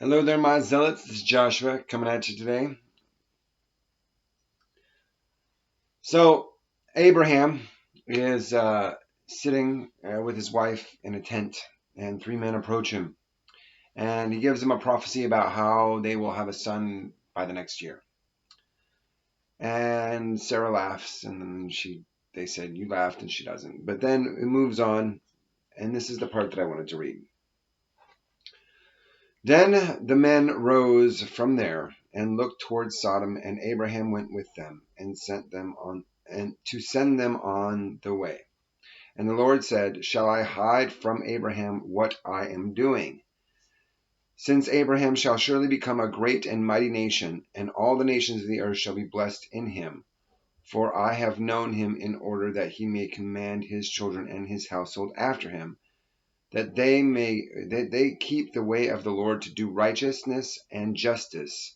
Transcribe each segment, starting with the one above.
Hello there, my zealots. This is Joshua coming at you today. So, Abraham is sitting with his wife in a tent, and three men approach him. And he gives them a prophecy about how they will have a son by the next year. And Sarah laughs, and then they said, "You laughed," and she doesn't. But then it moves on, and this is the part that I wanted to read. Then the men rose from there and looked towards Sodom, and Abraham went with them and sent them on to send them on the way. And the Lord said, "Shall I hide from Abraham what I am doing? Since Abraham shall surely become a great and mighty nation, and all the nations of the earth shall be blessed in him. For I have known him in order that he may command his children and his household after him, that they keep the way of the Lord to do righteousness and justice,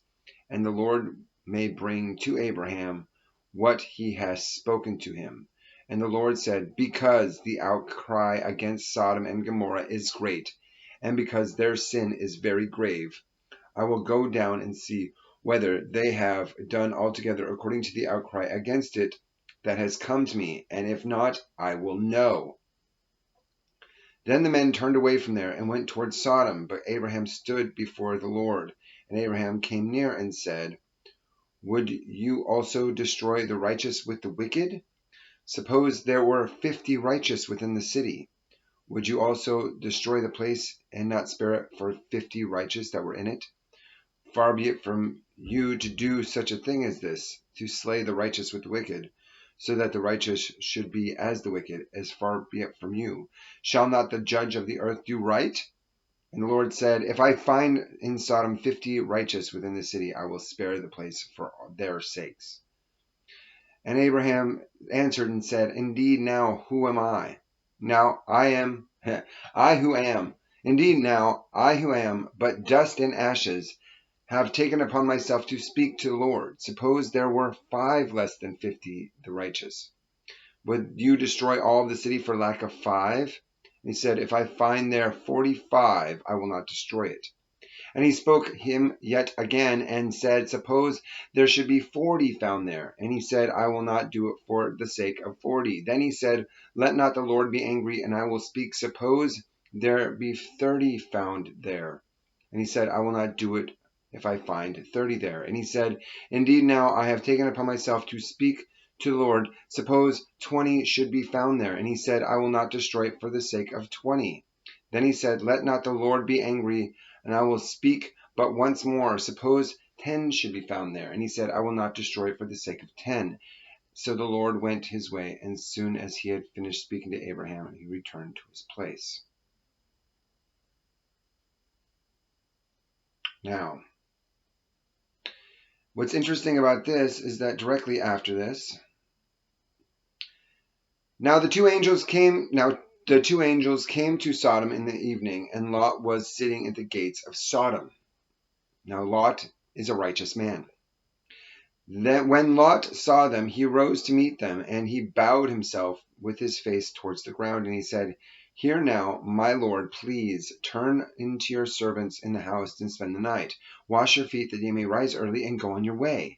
and the Lord may bring to Abraham what he has spoken to him." And the Lord said, "Because the outcry against Sodom and Gomorrah is great, and because their sin is very grave, I will go down and see whether they have done altogether according to the outcry against it that has come to me, and if not, I will know." Then the men turned away from there and went toward Sodom, but Abraham stood before the Lord. And Abraham came near and said, "Would you also destroy the righteous with the wicked? Suppose there were 50 righteous within the city. Would you also destroy the place and not spare it for 50 righteous that were in it? Far be it from you to do such a thing as this, to slay the righteous with the wicked, so that the righteous should be as the wicked. As far be it from you. Shall not the judge of the earth do right?" And the Lord said, "If I find in Sodom 50 righteous within the city, I will spare the place for their sakes." And Abraham answered and said, "Indeed, now who am I? Now I am I who am. Indeed, now I who am but dust and ashes, have taken upon myself to speak to the Lord. Suppose there were 5 less than 50 the righteous. Would you destroy all of the city for lack of 5? And he said, "If I find there 45, I will not destroy it." And he spoke him yet again and said, "Suppose there should be 40 found there." And he said, "I will not do it for the sake of 40. Then he said, "Let not the Lord be angry, and I will speak. Suppose there be 30 found there." And he said, "I will not do it if I find 30 there." And he said, "Indeed, now I have taken upon myself to speak to the Lord. Suppose 20 should be found there." And he said, "I will not destroy it for the sake of 20. Then he said, "Let not the Lord be angry, and I will speak but once more. Suppose 10 should be found there." And he said, "I will not destroy it for the sake of 10. So the Lord went his way, and as soon as he had finished speaking to Abraham, he returned to his place. Now, what's interesting about this is that directly after this, the two angels came to Sodom in the evening, and Lot was sitting at the gates of Sodom. Now Lot is a righteous man. Then when Lot saw them, he rose to meet them, and he bowed himself with his face towards the ground, and he said, "Hear now, my lord, please turn into your servants in the house and spend the night. Wash your feet that you may rise early and go on your way."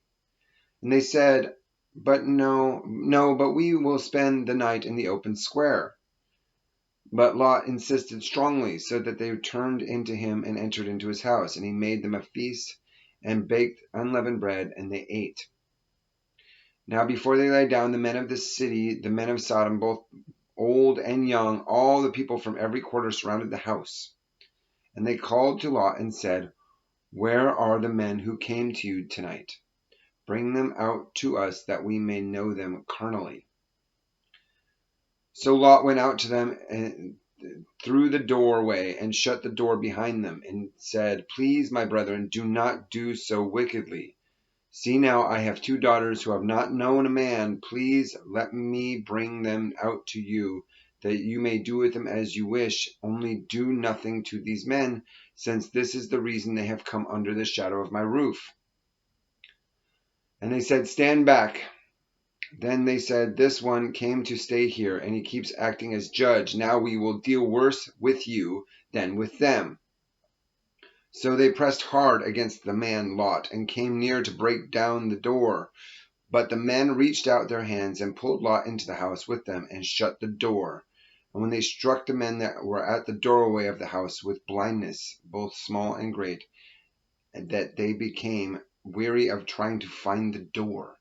And they said, but we will spend the night in the open square." But Lot insisted strongly, so that they turned into him and entered into his house. And he made them a feast and baked unleavened bread, and they ate. Now before they lay down, the men of the city, the men of Sodom, both old and young, all the people from every quarter, surrounded the house. And they called to Lot and said, "Where are the men who came to you tonight? Bring them out to us, that we may know them carnally." So Lot went out to them through the doorway and shut the door behind them, and said, "Please, my brethren, do not do so wickedly. See now, I have 2 daughters who have not known a man. Please let me bring them out to you, that you may do with them as you wish. Only do nothing to these men, since this is the reason they have come under the shadow of my roof." And they said, "Stand back." Then they said, "This one came to stay here, and he keeps acting as judge. Now we will deal worse with you than with them." So they pressed hard against the man Lot and came near to break down the door. But the men reached out their hands and pulled Lot into the house with them and shut the door. And when they struck the men that were at the doorway of the house with blindness, both small and great, and that they became weary of trying to find the door.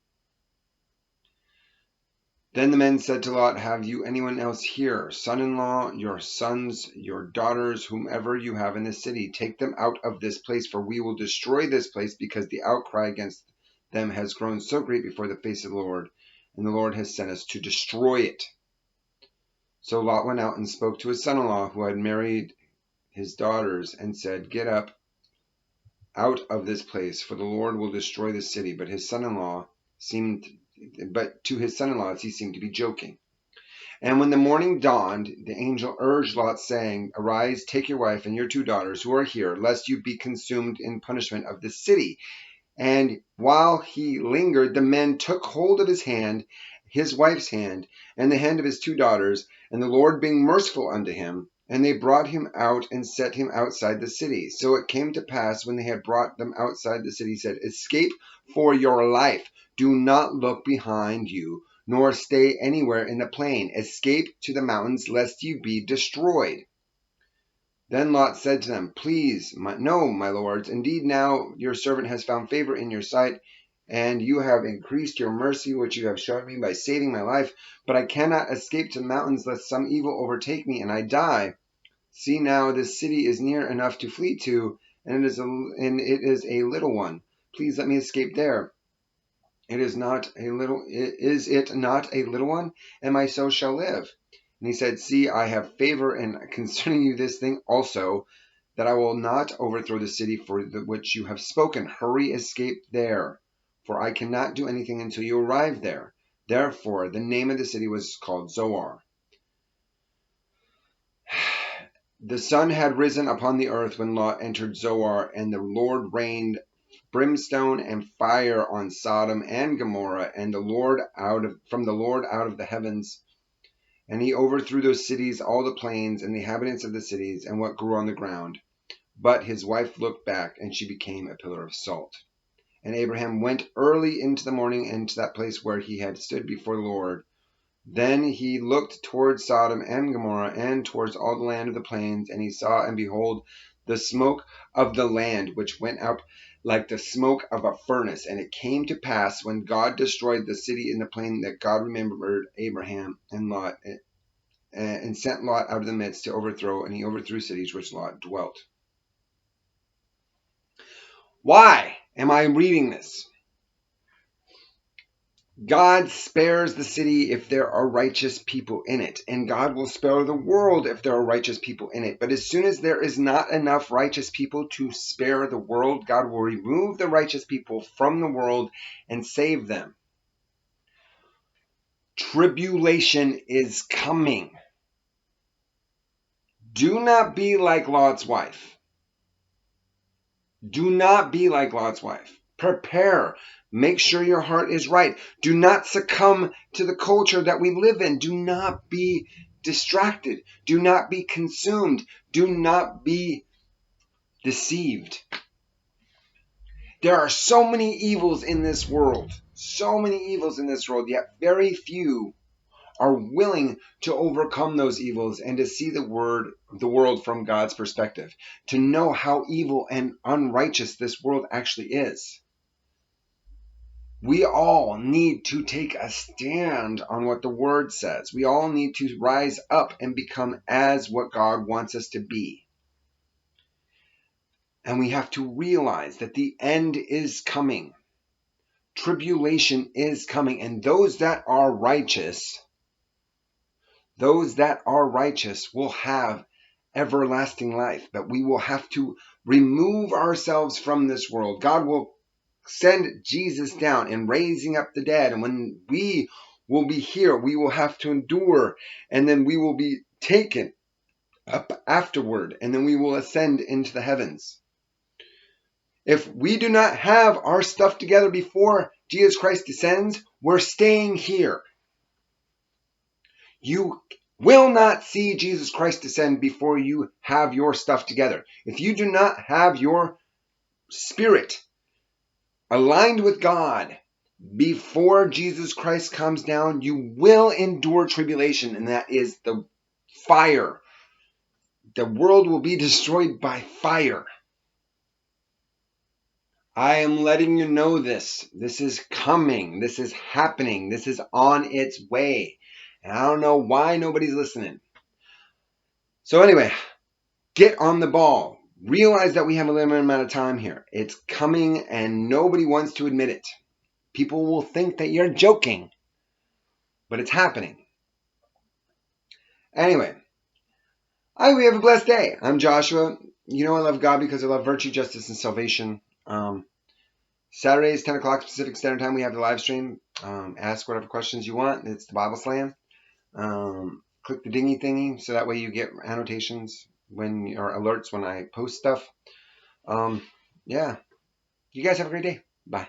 Then the men said to Lot, have you anyone else here, son-in-law, your sons, your daughters, whomever you have in the city? Take them out of this place, for we will destroy this place, because the outcry against them has grown so great before the face of the Lord, and the Lord has sent us to destroy it. So Lot went out and spoke to his son-in-law, who had married his daughters, and said, get up out of this place, for the Lord will destroy the city. But to his son-in-law he seemed to be joking. And when the morning dawned, the angel urged Lot, saying, arise, take your wife and your 2 daughters who are here, lest you be consumed in punishment of the city. And while he lingered, the men took hold of his hand, his wife's hand, and the hand of his 2 daughters, and the Lord being merciful unto him, and they brought him out and set him outside the city. So it came to pass, when they had brought them outside the city, he said, escape for your life. Do not look behind you, nor stay anywhere in the plain. Escape to the mountains, lest you be destroyed. Then Lot said to them, please, no, my lords, indeed now your servant has found favor in your sight, and you have increased your mercy, which you have shown me by saving my life. But I cannot escape to the mountains, lest some evil overtake me and I die. See now, this city is near enough to flee to, and it is a little one. Please let me escape there. Is it not a little one? And my soul shall live. And he said, see, I have favor in concerning you this thing also, that I will not overthrow the city for which you have spoken. Hurry, escape there, for I cannot do anything until you arrive there. Therefore, the name of the city was called Zoar. The sun had risen upon the earth when Lot entered Zoar, and the Lord rained brimstone and fire on Sodom and Gomorrah, and from the Lord out of the heavens. And he overthrew those cities, all the plains, and the inhabitants of the cities, and what grew on the ground. But his wife looked back, and she became a pillar of salt. And Abraham went early into the morning into that place where he had stood before the Lord. Then he looked towards Sodom and Gomorrah, and towards all the land of the plains, and he saw, and behold, the smoke of the land, which went up like the smoke of a furnace. And it came to pass, when God destroyed the city in the plain, that God remembered Abraham and Lot, and sent Lot out of the midst to overthrow, and he overthrew cities which Lot dwelt. Why am I reading this? God spares the city if there are righteous people in it, and God will spare the world if there are righteous people in it. But as soon as there is not enough righteous people to spare the world, God will remove the righteous people from the world and save them. Tribulation is coming. Do not be like Lot's wife. Do not be like Lot's wife. Prepare. Make sure your heart is right. Do not succumb to the culture that we live in. Do not be distracted. Do not be consumed. Do not be deceived. There are so many evils in this world. So many evils in this world, yet very few are willing to overcome those evils and to see the world from God's perspective, to know how evil and unrighteous this world actually is. We all need to take a stand on what the Word says. We all need to rise up and become as what God wants us to be. And we have to realize that the end is coming. Tribulation is coming. And those that are righteous will have everlasting life. But we will have to remove ourselves from this world. God will send Jesus down and raising up the dead. And when we will be here, we will have to endure. And then we will be taken up afterward. And then we will ascend into the heavens. If we do not have our stuff together before Jesus Christ descends, we're staying here. You will not see Jesus Christ descend before you have your stuff together. If you do not have your spirit aligned with God before Jesus Christ comes down, you will endure tribulation, and that is the fire. The world will be destroyed by fire. I am letting you know this. This is coming. This is happening. This is on its way. And I don't know why nobody's listening. So anyway, get on the ball. Realize that we have a limited amount of time here. It's coming and nobody wants to admit it. People will think that you're joking, but it's happening. Anyway, I hope you have a blessed day. I'm Joshua. You know I love God because I love virtue, justice, and salvation. Saturdays, 10 o'clock Pacific Standard Time, we have the live stream. Ask whatever questions you want. It's the Bible Slam. Click the dingy thingy so that way you get annotations or alerts when I post stuff. Yeah. You guys have a great day. Bye.